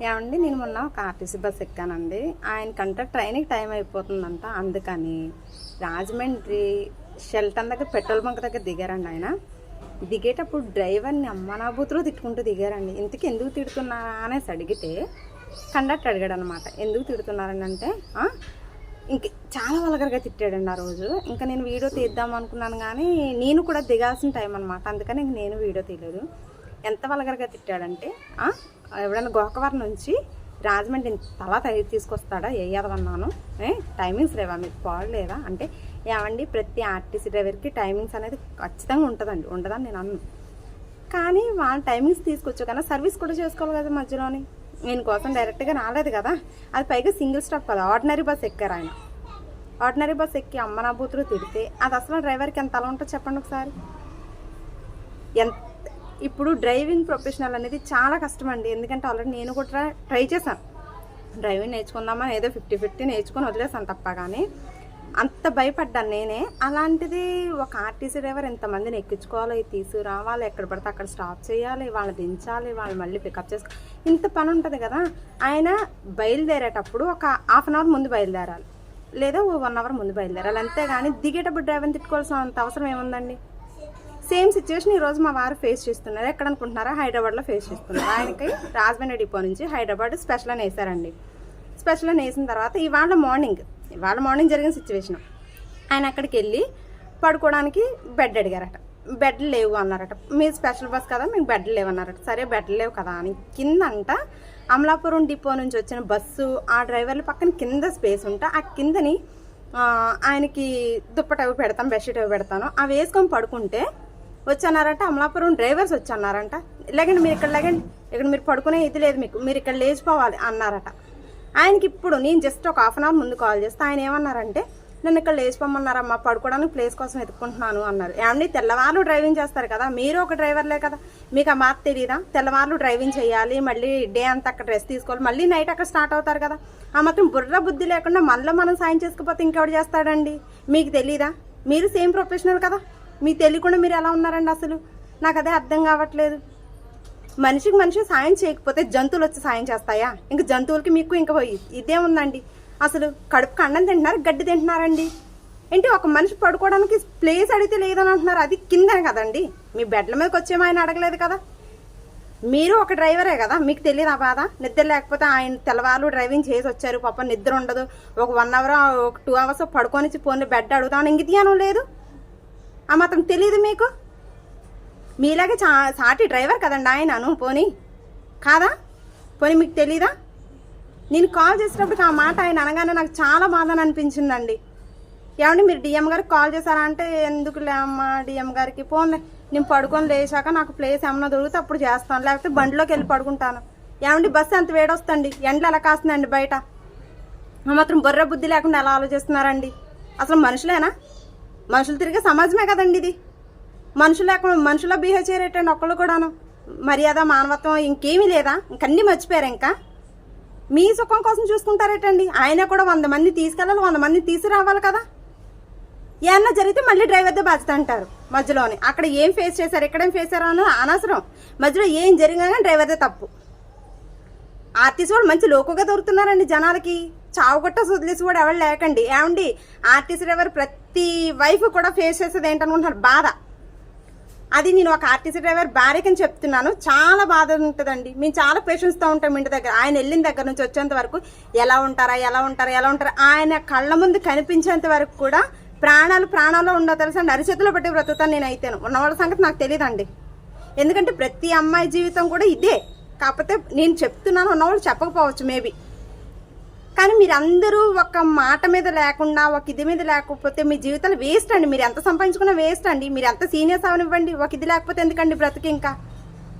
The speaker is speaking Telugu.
ఏమండి, నేను మొన్న ఒక ఆర్టీసీ బస్ ఎక్కానండి. ఆయనకంటే ట్రైన్కి టైం అయిపోతుందంట. అందుకని రాజమండ్రి షెల్టన్ దగ్గర పెట్రోల్ బంక్ దగ్గర దిగారండి. ఆయన దిగేటప్పుడు డ్రైవర్ని అమ్మనాబూతులు తిట్టుకుంటూ దిగారండి. ఇంతకీ ఎందుకు తిడుతున్నారా అనేసి అడిగితే కండక్టర్ అడిగాడు అనమాట. ఎందుకు తిడుతున్నారని అంటే ఇంక చాలా వల్గర్గా తిట్టాడండి ఆ రోజు. ఇంకా నేను వీడియో తీద్దాం అనుకున్నాను, కానీ నేను కూడా దిగాల్సిన టైం అనమాట. అందుకని ఇంక నేను వీడియో తీయలేదు. ఎంత వల్గర్గా తిట్టాడంటే, ఎవడైనా గోకవరం నుంచి రాజమండ్రి తలా తీసుకొస్తాడా వేయదవన్నాను. టైమింగ్స్ లేవా మీకు పోవలేదా అంటే, ఏమండి ప్రతి ఆర్టీసీ డ్రైవర్కి టైమింగ్స్ అనేది ఖచ్చితంగా ఉంటుందండి. ఉండదని నేను అన్ను, కానీ వాళ్ళ టైమింగ్స్ తీసుకొచ్చు కన్నా సర్వీస్ కూడా చేసుకోవాలి కదా మధ్యలోని. నేను కోసం డైరెక్ట్గా రాలేదు కదా, అది పైగా సింగిల్ స్టాప్ కదా, ఆర్డినరీ బస్ ఎక్కారు ఆయన. ఆర్డినరీ బస్ ఎక్కి అమ్మనా బూతులు తిడితే అది అసలు డ్రైవర్కి ఎంత అలా ఉంటుందో చెప్పండి ఒకసారి. ఇప్పుడు డ్రైవింగ్ ప్రొఫెషనల్ అనేది చాలా కష్టం అండి. ఎందుకంటే ఆల్రెడీ నేను కూడా ట్రై చేశాను. డ్రైవింగ్ నేర్చుకుందామని ఏదో 50-50 నేర్చుకొని వదిలేసాను తప్ప, కానీ అంత భయపడ్డాను నేనే. అలాంటిది ఒక ఆర్టీసీ డ్రైవర్ ఎంతమందిని ఎక్కించుకోవాలి, తీసుకురావాలి, ఎక్కడ పడితే అక్కడ స్టాప్ చేయాలి, వాళ్ళు దించాలి, వాళ్ళు మళ్ళీ పికప్ చేసుకో, ఇంత పని ఉంటుంది కదా. ఆయన బయలుదేరేటప్పుడు ఒక హాఫ్ అన్ అవర్ ముందు బయలుదేరాలి, లేదా 1 అవర్ ముందు బయలుదేరాలి, అంతేగాని దిగేటప్పుడు డ్రైవర్ని తిట్టుకోవాల్సిన అంత అవసరం ఏముందండి. సేమ్ సిచ్యువేషన్ ఈరోజు మా వారు ఫేస్ చేస్తున్నారు. ఎక్కడ అనుకుంటున్నారా? హైదరాబాద్లో ఫేస్ చేస్తున్నారు. ఆయనకి రాజమండ్రి డిపో నుంచి హైదరాబాద్ స్పెషల్ అని వేసారండి. స్పెషల్ అని వేసిన తర్వాత ఇవాళ మార్నింగ్ జరిగిన సిచ్యువేషన్, ఆయన అక్కడికి వెళ్ళి పడుకోవడానికి బెడ్ అడిగారట. బెడ్లు లేవు అన్నారట. మీరు స్పెషల్ బస్ కదా, మీకు బెడ్లు లేవు అన్నారట. సరే బెడ్లు లేవు కదా అని కిందంట అమలాపురం డిపో నుంచి వచ్చిన బస్సు, ఆ డ్రైవర్ల పక్కన కింద స్పేస్ ఉంటే ఆ కిందని ఆయనకి దుప్పటి అవి పెడతాను, బెడ్షీట్ అవి పెడతాను, అవి వేసుకొని పడుకుంటే వచ్చన్నారంట. అమలాపురం డ్రైవర్స్ వచ్చన్నారంట. లేకండి మీరు ఇక్కడ మీరు పడుకునే ఇది లేదు, మీరు ఇక్కడ లేచిపోవాలి అన్నారట. ఆయనకి ఇప్పుడు నేను జస్ట్ ఒక హాఫ్ అన్ అవర్ ముందు కాల్ చేస్తే ఆయన ఏమన్నారంటే, నన్ను ఇక్కడ లేచిపోమన్నారమ్మా, పడుకోవడానికి ప్లేస్ కోసం ఎత్తుకుంటున్నాను అన్నారు. ఏమండి, తెల్లవారు డ్రైవింగ్ చేస్తారు కదా, మీరు ఒక డ్రైవర్లే కదా, మీకు ఆ మాట తెలియదా? తెల్లవారు డ్రైవింగ్ చేయాలి, మళ్ళీ డే అంతా అక్కడ రెస్ట్ తీసుకోవాలి, మళ్ళీ నైట్ అక్కడ స్టార్ట్ అవుతారు కదా. ఆ మాత్రం బుర్ర బుద్ధి లేకుండా మళ్ళీ మనం సాయం చేసుకోకపోతే ఇంకెవడు చేస్తాడండి? మీకు తెలీదా? మీరు సేమ్ ప్రొఫెషనల్ కదా, మీకు తెలియకుండా మీరు ఎలా ఉన్నారండి? అసలు నాకు అదే అర్థం కావట్లేదు. మనిషి సాయం చేయకపోతే జంతువులు వచ్చి సాయం చేస్తాయా? ఇంకా జంతువులకి మీకు ఇంకా ఇదేముందండి? అసలు కడుపుకి అన్నం తింటున్నారు, గడ్డి తింటున్నారండి. ఏంటి, ఒక మనిషి పడుకోవడానికి ప్లేస్ అడిగితే లేదని అంటున్నారు. అది కిందనే కదండి, మీ బెడ్ల మీదకి వచ్చేమో ఆయన అడగలేదు కదా. మీరు ఒక డ్రైవరే కదా, మీకు తెలియదు ఆ బాధ? నిద్ర లేకపోతే ఆయన తెల్లవారు డ్రైవింగ్ చేసి వచ్చారు, పాప నిద్ర ఉండదు, ఒక 1 అవర్ ఒక 2 అవర్స్ పడుకొని పోనీ బెడ్ అడుగుతాను, ఇంక తీయను లేదు. ఆ మాత్రం తెలియదు మీకు? మీలాగే సాటి డ్రైవర్ కదండి ఆయనను, పోనీ కాదా? పోనీ మీకు తెలీదా? నేను కాల్ చేసేటప్పుడు ఆ మాట ఆయన అనగానే నాకు చాలా బాధ అనిపించిందండి. ఏమండి, మీరు డిఎం గారికి కాల్ చేశారా అంటే, ఎందుకులే అమ్మా డిఎం గారికి, పోన్లే నేను పడుకొని లేచాక నాకు ప్లేస్ ఏమన్నా దొరికితే అప్పుడు చేస్తాను, లేకపోతే బండిలోకి వెళ్ళి పడుకుంటాను. ఏమండి, బస్సు ఎంత వేడొస్తుంది, ఎండలు ఎలా కాస్తుందండి బయట. ఆ మాత్రం బుర్ర బుద్ధి లేకుండా ఎలా ఆలోచిస్తున్నారండి? అసలు మనుషులేనా? మనుషులు తిరిగే సమాజమే కదండి ఇది. మనుషులా బిహేవ్ చేయరేటండి ఒక్కళ్ళు కూడాను. మర్యాద, మానవత్వం ఇంకేమీ లేదా? ఇంకన్నీ మర్చిపోయారు. ఇంకా మీ సుఖం కోసం చూసుకుంటారేటండి. ఆయన కూడా 100 మంది తీసుకెళ్ళాలి, 100 మంది తీసుకురావాలి కదా. ఏమన్నా జరిగితే మళ్ళీ డ్రైవర్దే బాధ్యత అంటారు మధ్యలోనే. అక్కడ ఏం ఫేస్ చేశారు, ఎక్కడేం ఫేస్ చేశారు అన్నది అనవసరం. మధ్యలో ఏం జరిగినా కానీ డ్రైవర్దే తప్పు. ఆర్టీసీ వాళ్ళు మంచి లోకుగా దొరుకుతున్నారండి జనాలకి. చావుగొట్ట వదిలేసి కూడా ఎవరు లేకండి. ఏమండి, ఆర్టీసీ డ్రైవర్ ప్రతి వైఫ్ కూడా ఫేస్ చేసేది ఏంటనుకుంటున్నారు? బాధ. అది నేను ఒక ఆర్టీసీ డ్రైవర్ భార్యకని చెప్తున్నాను. చాలా బాధ ఉంటుందండి. మేము చాలా పేషెన్స్తో ఉంటాం ఇంటి దగ్గర. ఆయన వెళ్ళిన దగ్గర నుంచి వచ్చేంత వరకు ఎలా ఉంటారా ఆయన కళ్ళ ముందు కనిపించేంత వరకు కూడా ప్రాణాల్లో ఉండవు తెలుసండి. అరిచేతిలో పెట్టి బ్రతుకుతాను నేనైతేను. ఉన్నవాళ్ళ సంగతి నాకు తెలియదండి. ఎందుకంటే ప్రతి అమ్మాయి జీవితం కూడా ఇదే. కాకపోతే నేను చెప్తున్నాను, ఉన్నవాళ్ళు చెప్పకపోవచ్చు మేబీ, కానీ మీరందరూ ఒక మాట మీద లేకుండా, ఒక ఇది మీద లేకపోతే మీ జీవితాలు వేస్ట్ అండి. మీరు ఎంత సంపాదించుకున్నా వేస్ట్ అండి. మీరు ఎంత సీనియర్స్ అవనివ్వండి, ఒక ఇది లేకపోతే ఎందుకండి బ్రతుకు ఇంకా.